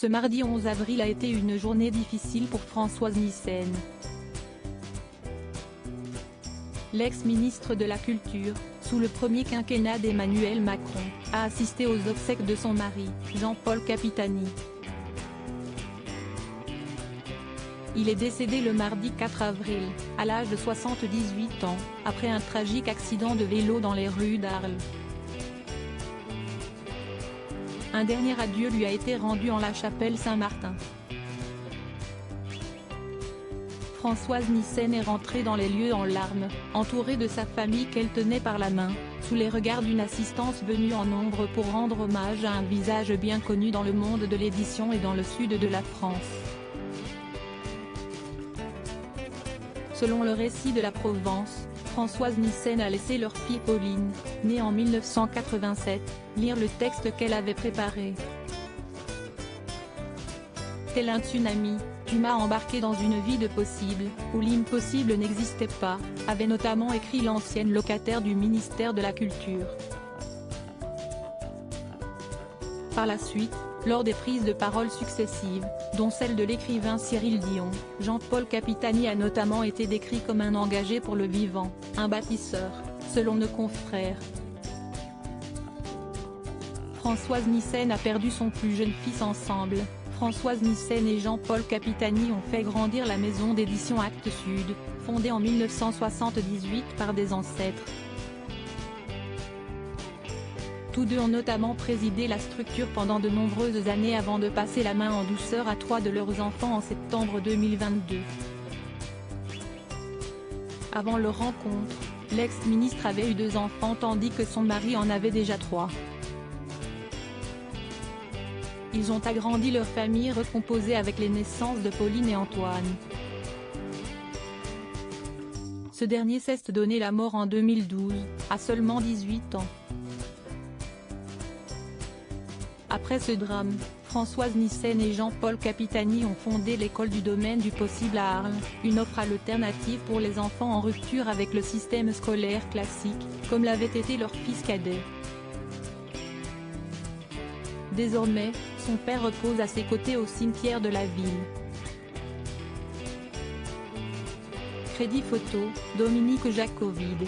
Ce mardi 11 avril a été une journée difficile pour Françoise Nyssen. L'ex-ministre de la Culture, sous le premier quinquennat d'Emmanuel Macron, a assisté aux obsèques de son mari, Jean-Paul Capitani. Il est décédé le mardi 4 avril, à l'âge de 78 ans, après un tragique accident de vélo dans les rues d'Arles. Un dernier adieu lui a été rendu en la chapelle Saint-Martin. Françoise Nyssen est rentrée dans les lieux en larmes, entourée de sa famille qu'elle tenait par la main, sous les regards d'une assistance venue en nombre pour rendre hommage à un visage bien connu dans le monde de l'édition et dans le sud de la France. Selon le récit de la Provence, Françoise Nyssen a laissé leur fille Pauline, née en 1987, lire le texte qu'elle avait préparé. Tel un tsunami, tu m'as embarqué dans une vie de possible, où l'impossible n'existait pas, avait notamment écrit l'ancienne locataire du ministère de la Culture. Par la suite, lors des prises de parole successives, dont celle de l'écrivain Cyril Dion, Jean-Paul Capitani a notamment été décrit comme un engagé pour le vivant, un bâtisseur, selon nos confrères. Françoise Nyssen a perdu son plus jeune fils ensemble. Françoise Nyssen et Jean-Paul Capitani ont fait grandir la maison d'édition Actes Sud, fondée en 1978 par des ancêtres. Tous deux ont notamment présidé la structure pendant de nombreuses années avant de passer la main en douceur à 3 de leurs enfants en septembre 2022. Avant leur rencontre, l'ex-ministre avait eu 2 enfants tandis que son mari en avait déjà 3. Ils ont agrandi leur famille recomposée avec les naissances de Pauline et Antoine. Ce dernier s'est donné la mort en 2012, à seulement 18 ans. Après ce drame, Françoise Nyssen et Jean-Paul Capitani ont fondé l'école du domaine du possible à Arles, une offre alternative pour les enfants en rupture avec le système scolaire classique, comme l'avait été leur fils cadet. Désormais, son père repose à ses côtés au cimetière de la ville. Crédit photo, Dominique Jacovide.